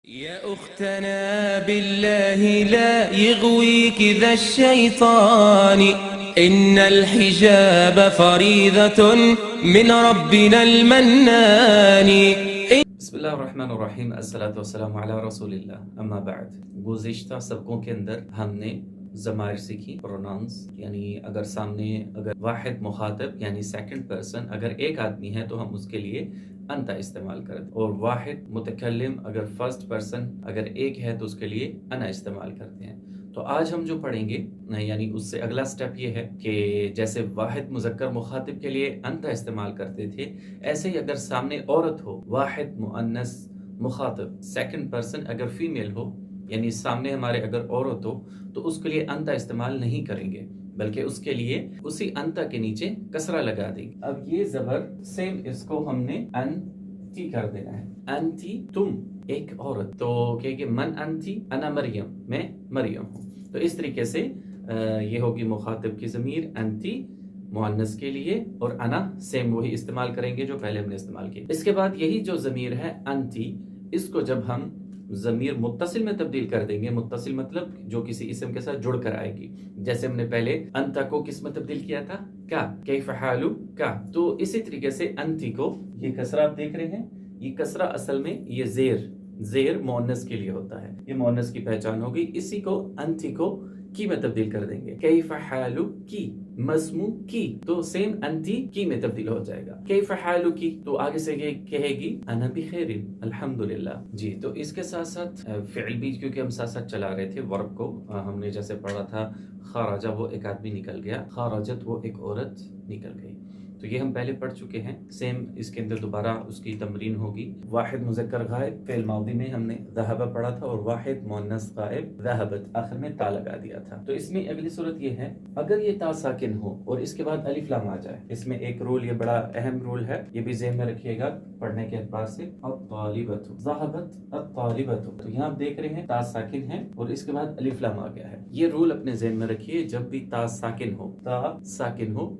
يا أختنا بالله لا يغويك ذا الشيطان إن الحجاب فريضة من ربنا المنان. بسم اللہ الرحمن الرحیم، الصلاۃ والسلام علی رسول اللہ، اما بعد۔ گزشتہ سبقوں کے اندر ہم نے ضمائر سیکھی، پروناؤنس، یعنی اگر سامنے واحد مخاطب یعنی سیکنڈ پرسن اگر ایک آدمی ہے تو ہم اس کے لیے انتا استعمال کرتے، اور واحد متکلم اگر فرسٹ پرسن اگر ایک ہے تو اس کے لیے انا استعمال کرتے ہیں۔ تو آج ہم جو پڑھیں گے یعنی اس سے اگلا سٹیپ یہ ہے کہ جیسے واحد مذکر مخاطب کے لیے انتا استعمال کرتے تھے، ایسے ہی اگر سامنے عورت ہو، واحد مؤنث مخاطب سیکنڈ پرسن اگر فیمیل ہو، یعنی سامنے ہمارے اگر عورت ہو تو اس کے لیے انتا استعمال نہیں کریں گے، بلکہ اس کے لیے اسی انتا کے نیچے کسرہ لگا دیں گے۔ اب یہ زبر سیم اس کو ہم نے انتی کر دینا ہے، انتی تم ایک عورت، تو کہ من انتی، انا مریم، میں مریم ہوں۔ تو اس طریقے سے یہ ہوگی مخاطب کی ضمیر انتی مؤنث کے لیے، اور انا سیم وہی استعمال کریں گے جو پہلے ہم نے استعمال کی۔ اس کے بعد یہی جو ضمیر ہے انتی، اس کو جب ہم ضمیر متصل میں تبدیل کر دیں گے، متصل مطلب جو کسی اسم کے ساتھ جڑ کر آئے گی، جیسے ہم نے پہلے انتا کو کس میں تبدیل کیا تھا؟ کا، کیف حالک کا، تو اسی طریقے سے انتی کو، یہ کسرہ آپ دیکھ رہے ہیں، یہ کسرہ اصل میں یہ زیر مؤنث کے لیے ہوتا ہے، یہ مؤنث کی پہچان ہوگی، اسی کو انتی کو کی میں تبدیل کر دیں گے، کیف حالک کی، مسمو کی، تو سیم انتی کی میں تبدیل ہو جائے گا، کیف حالک کی، تو آگے سے یہ کہے گی انا بخیر الحمدللہ۔ جی، تو اس کے ساتھ ساتھ فعل بھی کیونکہ ہم ساتھ ساتھ چلا رہے تھے، ورب کو ہم نے جیسے پڑھا تھا خارجہ وہ ایک آدمی نکل گیا، خارجت وہ ایک عورت نکل گئی، تو یہ ہم پہلے پڑھ چکے ہیں۔ سیم اس کے اندر دوبارہ اس کی تمرین ہوگی۔ واحد مذکر غائب فعل ماضی میں ہم نے ذہب پڑھا تھا، اور واحد مؤنث غائب ذہبت، آخر میں تا لگا دیا تھا۔ تو اس میں اگلی صورت یہ ہے اگر یہ تا ساکن ہو اور اس کے بعد الف لام آ جائے، اس میں ایک رول، یہ بڑا اہم رول ہے، یہ بھی ذہن میں رکھیے گا پڑھنے کے اعتبار سے۔ الطالبۃ، ذہبت الطالبۃ، تو یہاں آپ دیکھ رہے ہیں تا ساکن ہے اور اس کے بعد الف لام آ گیا ہے، یہ رول اپنے ذہن میں رکھیے، جب بھی تا ساکن ہو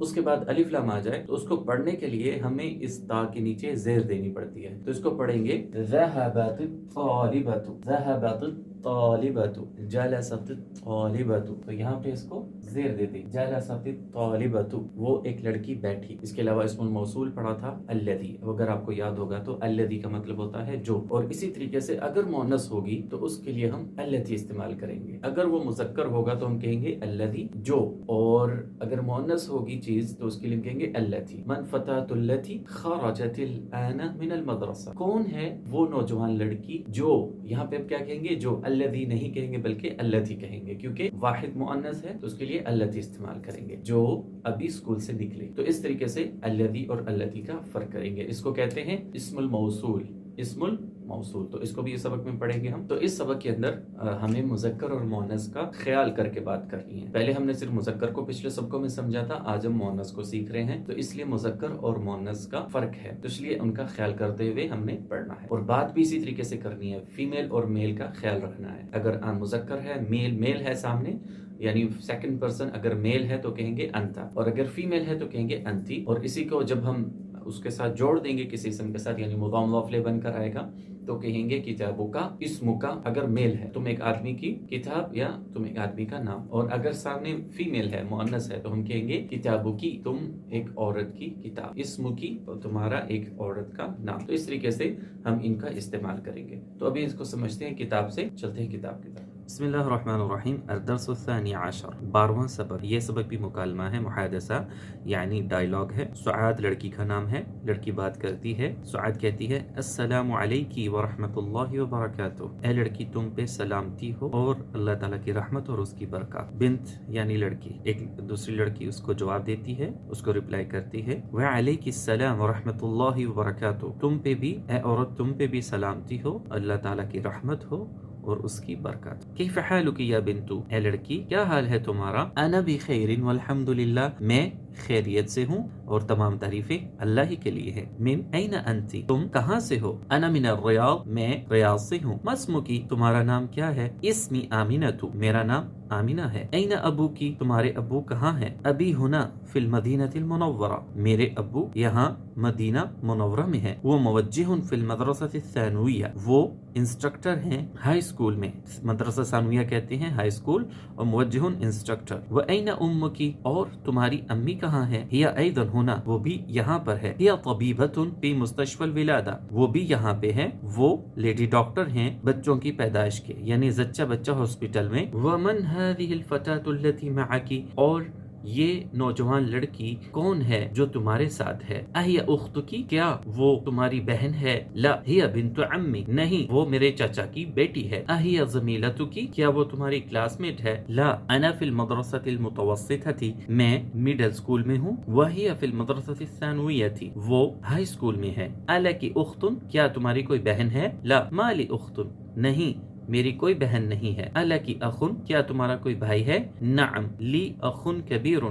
اس کے بعد الف لام آ جائے تو اس کو پڑھنے کے لیے ہمیں اس تا کے نیچے زیر دینی پڑتی ہے، تو اس کو پڑھیں گے ذهبت الطالبۃ، ذهبت الطالبۃ، جلست الطالبۃ، تو یہاں پہ اس کو زیر دے دی، جلست الطالبۃ، وہ ایک لڑکی بیٹھی۔ اس کے علاوہ اسم الموصول پڑھا تھا الذی، اگر آپ کو یاد ہوگا تو الذی کا مطلب ہوتا ہے جو، اور اسی طریقے سے اگر مؤنث ہوگی تو اس کے لیے ہم التی استعمال کریں گے، اگر وہ مذکر ہوگا تو ہم کہیں گے الذی جو، اور اگر مؤنث ہوگی چیز تو اس کے لیے ہم کہیں گے التی۔ من فتاة التي خرجت الآن من المدرسہ، کون ہے وہ نوجوان لڑکی جو، یہاں پہ اب کیا کہیں گے؟ جو، الذی نہیں کہیں گے بلکہ التی کہیں گے، کیونکہ واحد مؤنث ہے تو اس کے لیے التی استعمال کریں گے، جو ابھی اسکول سے نکلے۔ تو اس طریقے سے الذی اور التی کا فرق کریں گے، اس کو کہتے ہیں اسم الموصول، اسم الموصول، تو اس کو بھی اس سبق میں پڑھیں گے ہم۔ تو اس سبق کے اندر ہمیں مذکر اور مؤنث کا خیال کر کے بات کرنی ہے۔ پہلے ہم نے صرف مذکر کو پچھلے سبقوں میں سمجھا تھا، آج ہم مؤنث کو سیکھ رہے ہیں، تو اس لیے مذکر اور مؤنث کا فرق ہے، تو اس لیے ان کا خیال کرتے ہوئے ہم نے پڑھنا ہے، اور بات بھی اسی طریقے سے کرنی ہے، فیمیل اور میل کا خیال رکھنا ہے۔ اگر مذکر ہے، میل ہے سامنے، یعنی سیکنڈ پرسن اگر میل ہے تو کہیں گے انتا، اور اگر فیمیل ہے تو کہیں گے انتی، اور اسی کو جب ہم اس کے ساتھ جوڑ دیں گے کسی اسم کے ساتھ، یعنی مضاف مضاف الیہ بن کر آئے گا تو کہیں گے کتابوں کا اسم کا، اگر میل ہے تم ایک آدمی کی کتاب یا تم ایک آدمی کا نام، اور اگر سامنے فیمیل ہے مؤنث ہے تو ہم کہیں گے کتابوں کی، تم ایک عورت کی کتاب، اسم کی تمہارا ایک عورت کا نام، تو اس طریقے سے ہم ان کا استعمال کریں گے۔ تو ابھی اس کو سمجھتے ہیں، کتاب سے چلتے ہیں کتاب کی طرف۔ بسم اللہ الرحمن الرحیم۔ الدرس الثانی عشر، 12واں سبق، یہ سبق بھی مکالمہ ہے، محادثہ یعنی ڈائلاگ ہے۔ سعاد لڑکی کا نام ہے، لڑکی بات کرتی ہے، سعاد کہتی ہے السلام علیکی ورحمۃ اللہ وبرکاتہ، اے لڑکی تم پہ سلامتی ہو اور اللہ تعالیٰ کی رحمت اور اس کی برکات۔ بنت یعنی لڑکی، ایک دوسری لڑکی اس کو جواب دیتی ہے، اس کو رپلائی کرتی ہے وعلیک السلام ورحمۃ اللہ وبرکاتہ، تم پہ بھی اے عورت تم پہ بھی سلامتی ہو، اللہ تعالیٰ کی رحمت ہو اور اس کی برکات۔ کیف حالک یا بنتو، اے لڑکی کیا حال ہے تمہارا؟ انا بخیر والحمد للہ، میں خیریت سے ہوں اور تمام تعریفیں اللہ ہی کے لیے ہیں۔ من این انتی، تم کہاں سے ہو؟ انا من الریاض، میں ریاض سے ہوں۔ مسمکی، تمہارا نام کیا ہے؟ اسمی آمینۃ، میرا نام آمینہ ہے۔ این ابو کی، تمہارے ابو کہاں ہیں؟ ابی ہنا فی المدینۃ المنورہ، میرے ابو یہاں مدینہ منورہ میں ہے۔ وہ موجہ فی المدرسہ الثانویہ، وہ انسٹرکٹر ہیں ہائی اسکول میں، مدرسہ ثانویہ کہتے ہیں ہائی اسکول، اور موجہ انسٹرکٹر۔ و این امکی، اور تمہاری امی کہاں ہے؟ ہی ایضا ہنا، وہ بھی یہاں پر ہے۔ ہی طبیبۃ فی مستشفی الولادہ، وہ بھی یہاں پہ ہے، وہ لیڈی ڈاکٹر ہیں بچوں کی پیدائش کے، یعنی زچہ بچہ ہاسپٹل میں۔ ومن هذه الفتاة التي معك، اور یہ نوجوان لڑکی کون ہے جو تمہارے ساتھ ہے؟ اہی اخت کی، کیا وہ تمہاری بہن ہے؟ لا ہی بنت عمی، نہیں وہ میرے چچا کی بیٹی ہے۔ اہی زمیلت کی، کیا وہ تمہاری کلاس میٹ ہے؟ لا انا فی المدرسة المتوسطة، میں مڈل اسکول میں ہوں۔ وہی فی المدرسة الثانویة، وہ ہائی اسکول میں ہے۔ الکی اخت، کیا تمہاری کوئی بہن ہے؟ لا ما لی اخت، نہیں میری کوئی بہن نہیں ہے۔ الکی اخن، کیا تمہارا کوئی بھائی ہے؟ نعم لی اخن کبیر،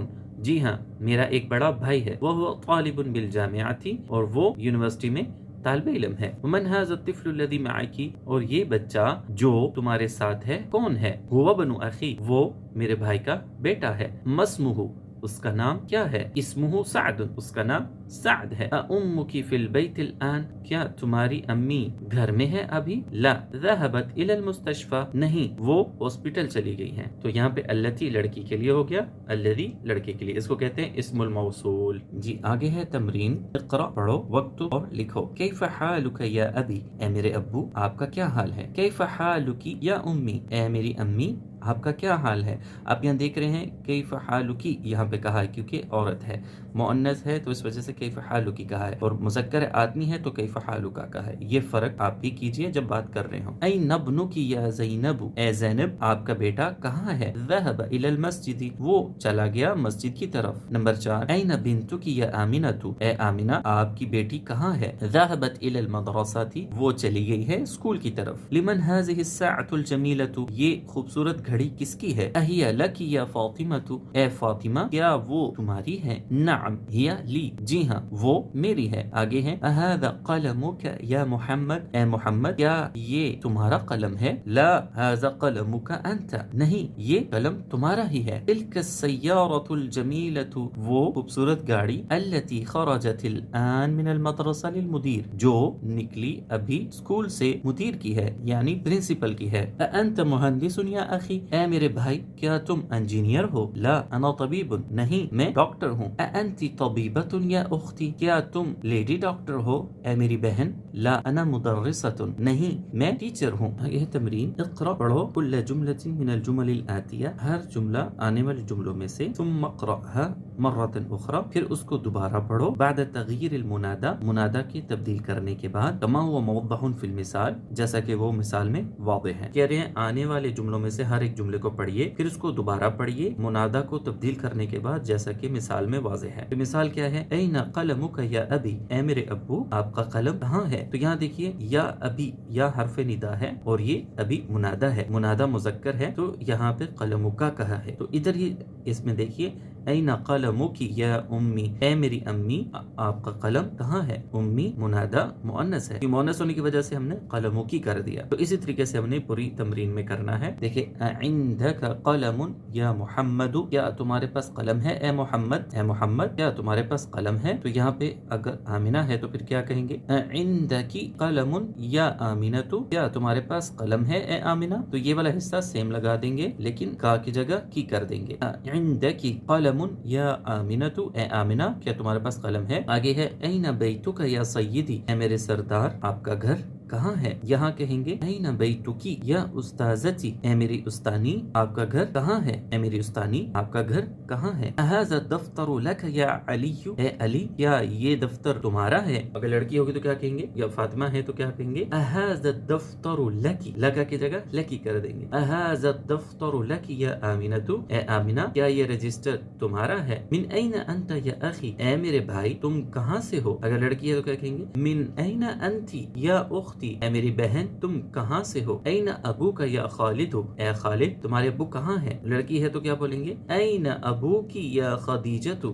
جی ہاں میرا ایک بڑا بھائی ہے۔ وہ طالب بالجامعۃ، اور وہ یونیورسٹی میں طالب علم ہے۔ ومن هذا الطفل الذي معك، اور یہ بچہ جو تمہارے ساتھ ہے کون ہے؟ هو ابن اخی، وہ میرے بھائی کا بیٹا ہے۔ مسمہ، اس کا نام کیا ہے؟ اسمہ سعد، اس کا نام سعد ہے۔ امکی فی البیت الان، کیا تمہاری امی گھر میں ہے ابھی؟ لا ذهبت الى المستشفى، نہیں وہ ہاسپٹل چلی گئی ہیں۔ تو یہاں پہ التی لڑکی کے لیے ہو گیا، الذی لڑکے کے لیے، اس کو کہتے ہیں اسم الموصول۔ جی آگے ہے تمرین، اقرا پڑھو، وقت اور لکھو۔ کیف حالک یا ابی، اے میرے ابو آپ کا کیا حال ہے؟ کیف حالک یا امی، اے میری امی آپ کا کیا حال ہے؟ آپ یہاں دیکھ رہے ہیں کیف حالکی یہاں پہ کہا ہے کیونکہ عورت ہے، مؤنث ہے تو اس وجہ سے کیف حالکی کہا ہے، اور مذکر آدمی ہے تو کیف حالکا کہا ہے۔ یہ فرق آپ بھی کیجئے جب بات کر رہے ہوں۔ این ابنک یا زینب، اے زینب آپ کا بیٹا کہاں ہے؟ ذهب الى المسجد، وہ چلا گیا مسجد کی طرف۔ نمبر 4، این بنتک یا آمنۃ، اے آمنہ آپ کی بیٹی کہاں ہے؟ ذهبت الى المدرسۃ، وہ چلی گئی ہے اسکول کی طرف۔ لمن هذه الساعة الجمیلۃ، یہ خوبصورت گھڑی کس کی ہے؟ اہی لک یا فاطمۃ، اے فاطمہ کیا وہ تمہاری ہے؟ نعم ہی لی، جی ہاں وہ میری ہے۔ آگے ہے اہذا قلمک یا محمد، اے محمد کیا یہ تمہارا قلم ہے؟ لا ھذا قلمک انت، نہیں یہ قلم تمہارا ہی ہے۔ تلک السیارۃ الجمیلۃ، وہ خوبصورت گاڑی، التی خرجت الان من المدرسہ للمدیر، جو نکلی ابھی اسکول سے مدیر کی ہے یعنی پرنسپل کی ہے۔ انت مہندس یا اخی، اے میرے بھائی کیا تم انجینئر ہو؟ لا انا طبیب، نہیں میں ڈاکٹر ہوں۔ انت طبیبۃ یا اختی، کیا تم لیڈی ڈاکٹر ہو اے میری بہن؟ لا انا مدرسۃ، نہیں میں ٹیچر ہوں۔ یہ تمرین، اقرا پڑھو کل جملۃ من الجمل الآتیہ، ہر جملہ آنے والے جملوں میں سے، ثم اقرأها مرۃ اخرى، پھر اس کو دوبارہ پڑھو، بعد تغییر المنادى، منادى کی تبدیل کرنے کے بعد، کما هو موضح فی المثال، جیسا کہ وہ مثال میں واضح ہے۔ کہہ رہے ہیں آنے والے جملوں میں سے ہر ایک جملے کو پڑھیے، پھر اس کو دوبارہ پڑھیے، منادہ کو تبدیل کرنے کے بعد جیسا کہ مثال میں واضح ہے۔ تو مثال کیا ہے؟ این قلمک یا ابی، اے میرے ابو آپ کا قلم کہاں ہے؟ تو یہاں دیکھیے یا ابی، یا حرف ندا ہے اور یہ ابھی منادہ ہے، منادہ مذکر ہے تو یہاں پہ قلمکا کہا ہے۔ تو ادھر ہی اس میں دیکھیے این قلمک یا امی، اے میری امی آپ کا قلم کہاں ہے؟ امی منادہ مؤنث ہے، مؤنث ہونے کی وجہ سے ہم نے قلمکی کر دیا۔ تو اسی طریقے سے ہم نے پوری تمرین میں کرنا ہے۔ دیکھیں عندک قلم یا محمد، کیا تمہارے پاس قلم ہے اے محمد؟ اے محمد کیا تمہارے پاس قلم ہے؟ تو یہاں پہ اگر آمنہ ہے تو پھر کیا کہیں گے؟ عندکی قلم یا آمنۃ، کیا تمہارے پاس قلم ہے اے آمنہ؟ تو یہ والا حصہ سیم لگا دیں گے لیکن کا کی جگہ کی کر دیں گے۔ عندکی قلم یا آمنۃ، اے آمنہ کیا تمہارے پاس قلم ہے؟ آگے ہے این بیتک یا سیدی، اے میرے سردار آپ کا گھر کہاں ہے؟ یہاں کہیں گے این بیتکی یا استاذتی، اے میری استانی آپ کا گھر کہاں ہے؟ اے میری استانی آپ کا گھر کہاں ہے؟ اھذا الدفتر لک یا علی، اے علی کیا یہ دفتر تمہارا ہے؟ اگر لڑکی ہوگی تو کیا کہیں گے؟ یا فاطمہ ہے تو کیا کہیں گے؟ اھذا الدفتر لکی، لگا کی جگہ لکی کر دیں گے۔ اھذا الدفتر لک یا آمنۃ، اے آمنہ کیا یہ رجسٹر تمہارا ہے؟ من این انت یا اخی، اے میرے بھائی تم کہاں سے ہو؟ اگر لڑکی ہے تو کیا کہیں گے؟ من این انتی یا اختی، اے میری بہن تم کہاں سے ہو؟ این ابوک یا خالد، اے خالد تمہارے ابو کہاں ہیں؟ لڑکی ہے تو کیا بولیں گے؟ این ابوکی یا خدیجۃ،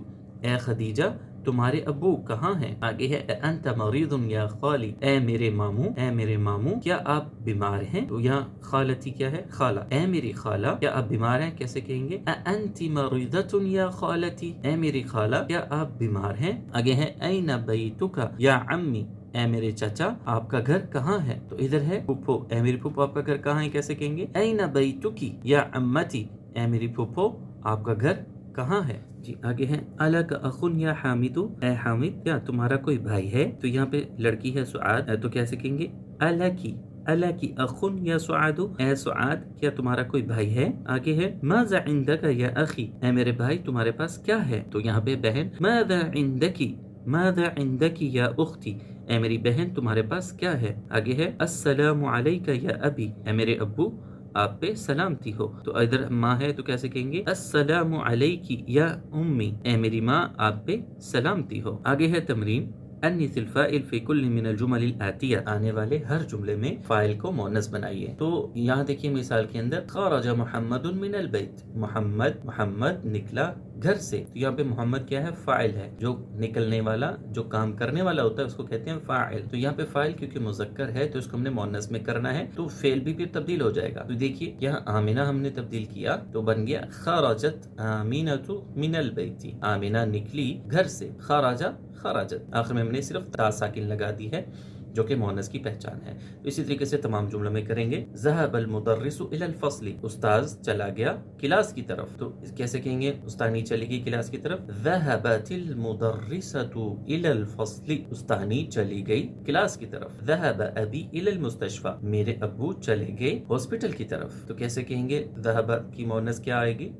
اے خدیجہ تمہارے ابو کہاں ہیں؟ آگے ہے انت مریض یا خالی، اے میرے ماموں، اے میرے ماموں کیا آپ بیمار ہیں؟ تو یہاں خالتی کیا ہے؟ خالہ، اے میری خالہ کیا آپ بیمار ہیں؟ کیسے کہیں گے؟ انت مریضۃ یا خالتی، اے میری خالہ کیا آپ بیمار ہیں؟ آگے ہے این بیتک یا عمی، اے میرے چچا آپ کا گھر کہاں ہے؟ تو ادھر ہے پھوپھو، اے میری پھوپھو آپ کا گھر کہاں ہے؟ کیسے کہیں گے؟ این بیتکی یا عمتی، اے میری پھوپھو آپ کا گھر کہاں ہے؟ جی آگے ہے الک اخن یا حامد، اے حامد کیا تمہارا کوئی بھائی ہے؟ تو یہاں پہ لڑکی ہے سعاد، تو کیسے کہیں گے؟ الکی الکی اخن یا سعاد، اے سعاد کیا تمہارا کوئی بھائی ہے؟ آگے ہے ماذا عندک یا اخی، اے میرے بھائی تمہارے پاس کیا ہے؟ تو یہاں پہ بہن ماذا عندکی، ماذا عندکی یا اختی، اے میری بہن تمہارے پاس کیا ہے؟ آگے ہے السلام علیک یا ابی، اے میرے ابو آپ پہ سلامتی ہو۔ تو ادھر ماں ہے تو کیسے کہیں گے؟ السلام علیکی یا امی، اے میری ماں آپ پہ سلامتی ہو۔ آگے ہے تمرین انث الفاعل فی کل من الجمل الآتیہ، آنے والے ہر جملے میں فاعل کو مؤنث بنائیے۔ تو یہاں دیکھیے مثال کے اندر خرج محمد من البیت، محمد نکلا گھر سے، تو یہاں پہ محمد کیا ہے؟ فاعل ہے، جو نکلنے والا جو کام کرنے والا ہوتا ہے اس کو کہتے ہیں فاعل۔ تو یہاں پہ فاعل کیونکہ مذکر ہے تو اس کو ہم نے مؤنث میں کرنا ہے، تو فعل بھی پھر تبدیل ہو جائے گا۔ تو دیکھیے یہاں آمینہ ہم نے تبدیل کیا تو بن گیا خرجت آمینۃ من البیت، آمینہ نکلی گھر سے، خرجت آخر میں ہم نے صرف تا ساکن لگا دی ہے جو کہ مؤنث کی پہچان ہے۔ تو اسی طریقے سے تمام جملوں میں کریں گے ذهب المدرس الى الفصل، استاذ چلا گیا کلاس کی طرف، تو کیسے کہیں گے؟ استانی چلی گئی کلاس کی طرف، ذهبت المدرسة الى الفصل، استانی چلی گئی کلاس کی طرف، ذهب ابی الى المستشفى، میرے ابو چلے گئے ہاسپٹل کی طرف، تو کیسے کہیں گے؟ ذهب کی مؤنث کیا آئے گی؟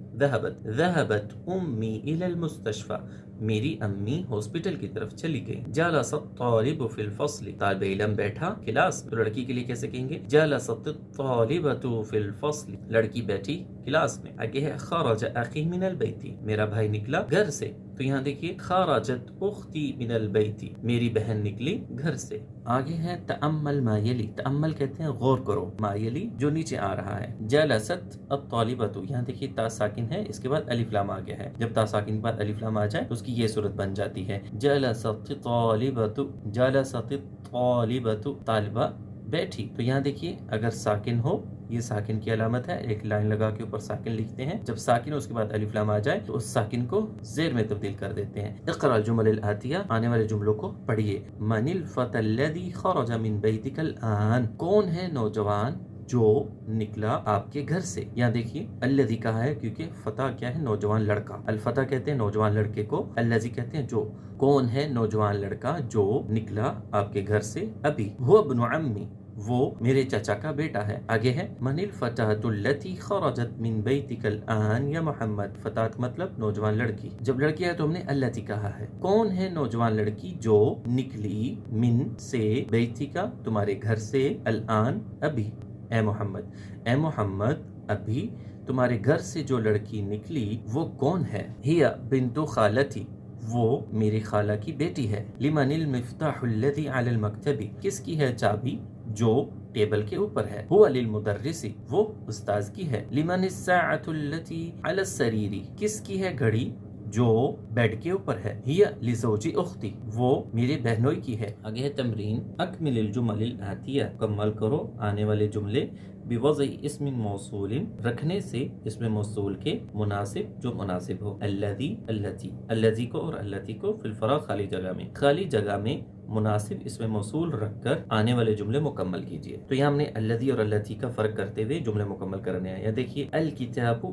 ذهبت امی الى المستشفى، میری امی ہاسپٹل کی طرف چلی گئی۔ جلس الطالب فی الفصل، طالب علم بیٹھا کلاس، تو لڑکی کے لیے کیسے کہیں گے؟ جلست الطالبۃ فی الفصل، لڑکی بیٹھی کلاس میں۔ آگے ہے خرج اخی من البیت، میرا بھائی نکلا گھر سے، تو یہاں دیکھیے خرجت اختی من البیت، میری بہن نکلی گھر سے۔ آگے ہے تأمل ما یلی، تأمل کہتے ہیں غور کرو، ما یلی جو نیچے آ رہا ہے، جلست الطالبۃ، یہاں دیکھیے تا ساکن ہے اس کے بعد الف لام آ گیا ہے، جب تا ساکن کے بعد الف لام آ جائے تو اس کی یہ صورت بن جاتی ہے جلست الطالبۃ، جلست الطالبۃ، طالبہ بیٹھی۔ تو یہاں دیکھیے اگر ساکن ہو، یہ ساکن کی علامت ہے، ایک لائن لگا کے اوپر ساکن لکھتے ہیں، جب ساکن ہو اس کے بعد الف لام آ جائے تو اس ساکن کو زیر میں تبدیل کر دیتے ہیں۔ اقرأ الجمل الآتیہ، آنے والے جملوں کو پڑھیے۔ من الفتى الذي خرج من بيتك الآن، کون ہے نوجوان جو نکلا آپ کے گھر سے؟ یہاں دیکھیے الذی کہا ہے کیونکہ فتح کیا ہے؟ نوجوان لڑکا، الفتح کہتے ہیں نوجوان لڑکے کو، الذی کہتے ہیں جو، کون ہے نوجوان لڑکا جو نکلا آپ کے گھر سے ابھی؟ هو ابن عمی، وہ میرے چچا کا بیٹا ہے۔ آگے ہے من الفتاة التي خرجت من بيتك الآن یا محمد، فتاة مطلب نوجوان لڑکی، جب لڑکی ہے تو ہم نے التي کہا ہے۔ کون ہے نوجوان لڑکی جو نکلی من سے، بیتک تمہارے گھر سے، الآن ابھی، اے محمد، اے محمد ابھی تمہارے گھر سے جو لڑکی نکلی وہ کون ہے؟ ہی بنت خالتی، وہ میری خالہ کی بیٹی ہے۔ لمن المفتاح الذي على المكتب، کس کی ہے چابی جو ٹیبل کے اوپر ہے؟ هو للمدرس، وہ استاذ کی ہے۔ لمن الساعة التي على السرير، کس کی ہے گھڑی جو بیڈ کے اوپر ہے؟ ہی لزوجی اختی، وہ میرے بہنوئی کی ہے۔ آگے ہے تمرین اکمل الجمل الآتیہ، مکمل کرو آنے والے جملے بوضع اسم موصول، رکھنے سے اسم موصول کے مناسب جو مناسب ہو، الذی، التی، الذی کو اور التی کو فی الفراغ خالی جگہ میں، خالی جگہ میں مناسب اسم موصول رکھ کر آنے والے جملے مکمل کیجیے۔ تو یہاں ہم نے الذی اور التی کا فرق کرتے ہوئے جملے مکمل کرنے ہیں۔ یا دیکھیے الکتاب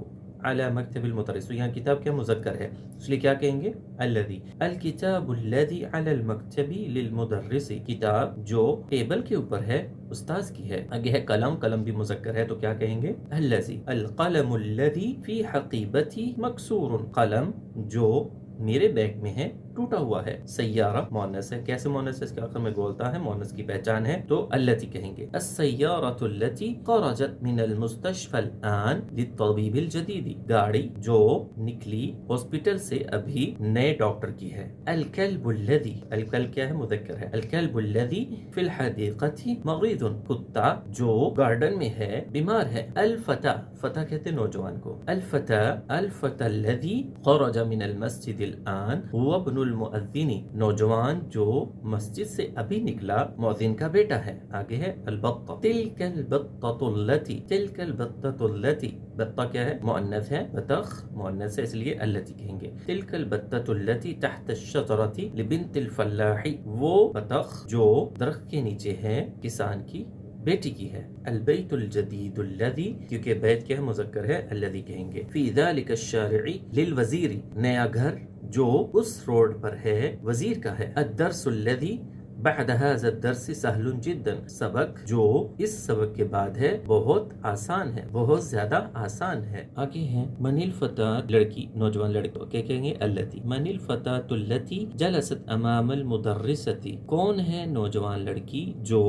علی مکتب المدرس، تو یہاں کتاب کیا مذکر ہے اس لیے کیا کہیں گے؟ الذی، الکتاب الذی علی المکتب للمدرس، کتاب جو ٹیبل کے اوپر ہے استاذ کی ہے۔ آگے ہے قلم، قلم بھی مذکر ہے تو کیا کہیں گے؟ الذی، القلم الذی فی حقیبتی مکسور، قلم جو میرے بیگ میں ہے ٹوٹا ہوا ہے. سیارہ مؤنث ہے. کیسے مؤنث ہے؟ اس کے آخر میں گولتا ہے، مؤنث کی پہچان ہے تو التی کہیں گے. السیارۃ التی خرجت من المستشفى الآن للطبیب الجدید. گاڑی جو نکلی ہاسپٹل سے ابھی نئے ڈاکٹر کی ہے. الکلب الذی، الکلب کیا ہے؟ مذکر ہے. الکلب الذی فی الحدیقۃ مريض. کتا جو گارڈن میں ہے بیمار ہے. الفتى، فتى کہتے ہیں نوجوان کو. الفتى الذی خرج من المسجد الآن هو ابن المؤذن. نوجوان جو مسجد سے ابھی نکلا مؤذن کا بیٹا ہے. آگے ہے البطہ. تلک البطۃ التی، تلک البطۃ التی، بطہ کیا ہے؟ مؤنث ہے. بطخ مؤنث ہے اس لیے التی کہیں گے. تلک البطۃ التی تحت الشجرۃ لبنت الفلاح. وہ بطخ جو درخت کے نیچے ہے کسان کی بیٹی کی ہے. البیت الجدید الذی، کیونکہ بیت کیا ہے؟ مذکر ہے، الذی کہیں گے. فی ذلک الشارع للوزیر، نیا گھر جو اس روڈ پر ہے وزیر کا ہے. الدرس الذی بعد هذا الدرس سهل جدا، سبق جو اس سبق کے بعد ہے بہت آسان ہے، بہت زیادہ آسان ہے. آگے ہیں من الفتاة، لڑکی نوجوان لڑکی کو کیا کہیں گے؟ التی. من الفتاة التی جلست امام المدرسة، کون ہے نوجوان لڑکی جو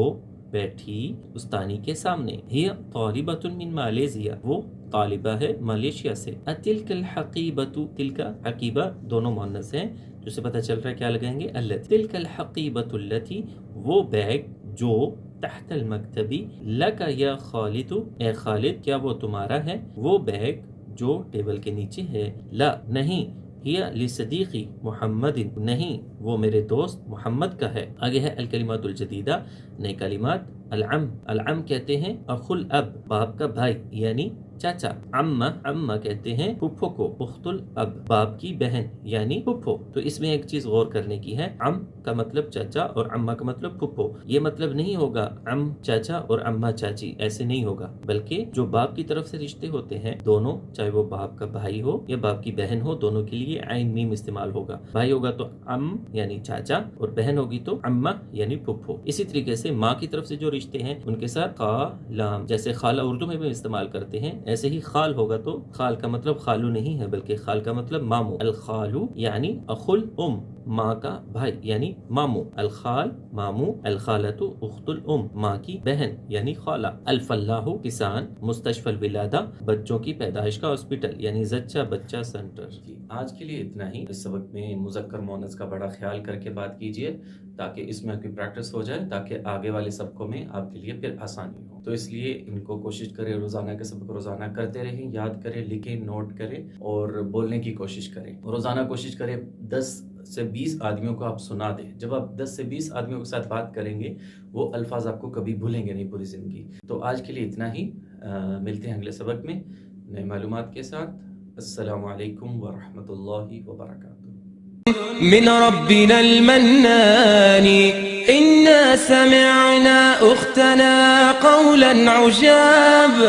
بیٹھی استانی کے سامنے؟ ہی طالبۃ من مالیزیا، وہ طالبہ ہے ملیشیا سے. اتلک الحقیبۃ، تلک حقیبہ دونوں مؤنث ہیں جو سے پتہ چل رہا ہے کیا لگائیں گے؟ التی. تلک الحقیبۃ التی، وہ بیگ جو تحت المکتبی لک یا خالد، اے خالد کیا وہ تمہارا ہے؟ وہ بیگ جو ٹیبل کے نیچے ہے. لا نہیں. ہی لصدیقی محمد، نہیں وہ میرے دوست محمد کا ہے. آگے ہے الکلمات الجدیدہ، نئے کلمات. العم، العم کہتے ہیں اخو الاب، باپ کا بھائی یعنی چاچا. عمہ، عمہ کہتے ہیں پھپھو کو. اخت الاب، باپ کی بہن یعنی پھپھو. تو اس میں ایک چیز غور کرنے کی ہے، عم کا مطلب چاچا اور عمہ کا مطلب پھپھو. یہ مطلب نہیں ہوگا عم چاچا اور عمہ چاچی، ایسے نہیں ہوگا، بلکہ جو باپ کی طرف سے رشتے ہوتے ہیں دونوں، چاہے وہ باپ کا بھائی ہو یا باپ کی بہن ہو، دونوں کے لیے عین میم استعمال ہوگا. بھائی ہوگا تو عم یعنی چاچا اور بہن ہوگی تو عمہ یعنی پھپھو. اسی طریقے سے ماں کی طرف سے جو رشتے ہیں ان کے ساتھ خالام، جیسے خالہ اردو میں بھی استعمال کرتے ہیں، ایسے ہی خال ہوگا تو خال کا مطلب خالو نہیں ہے بلکہ خال کا مطلب مامو. الخالو یعنی اخو الام، ماں کا بھائی یعنی مامو. الخال مامو. الخالۃ اخت الام، ماں کی بہن یعنی خالہ. الفلاح کسان. مستشفى الولادہ، بچوں کی پیدائش کا ہاسپٹل یعنی زچہ بچہ سینٹر. آج کے لیے اتنا ہی. اس سبق میں مذکر مؤنث کا بڑا خیال کر کے بات کیجیے تاکہ اس میں آپ کی پریکٹس ہو جائے، تاکہ آگے والے سبقوں میں آپ کے لیے پھر آسانی ہو. تو اس لیے ان کو کوشش کریں روزانہ کے سبق روزانہ کرتے رہیں، یاد کریں، لکھیں، نوٹ کریں اور بولنے کی کوشش کریں. روزانہ کوشش کریں 10 سے 20 آدمیوں کو آپ سنا دیں. جب آپ 10 سے 20 آدمیوں کے ساتھ بات کریں گے وہ الفاظ آپ کو کبھی بھولیں گے نہیں پوری زندگی. تو آج کے لیے اتنا ہی. ملتے ہیں اگلے سبق میں نئے معلومات کے ساتھ. السلام علیکم ورحمۃ اللہ وبرکاتہ. من ربنا المنان إنا سمعنا أختنا قولا عجاب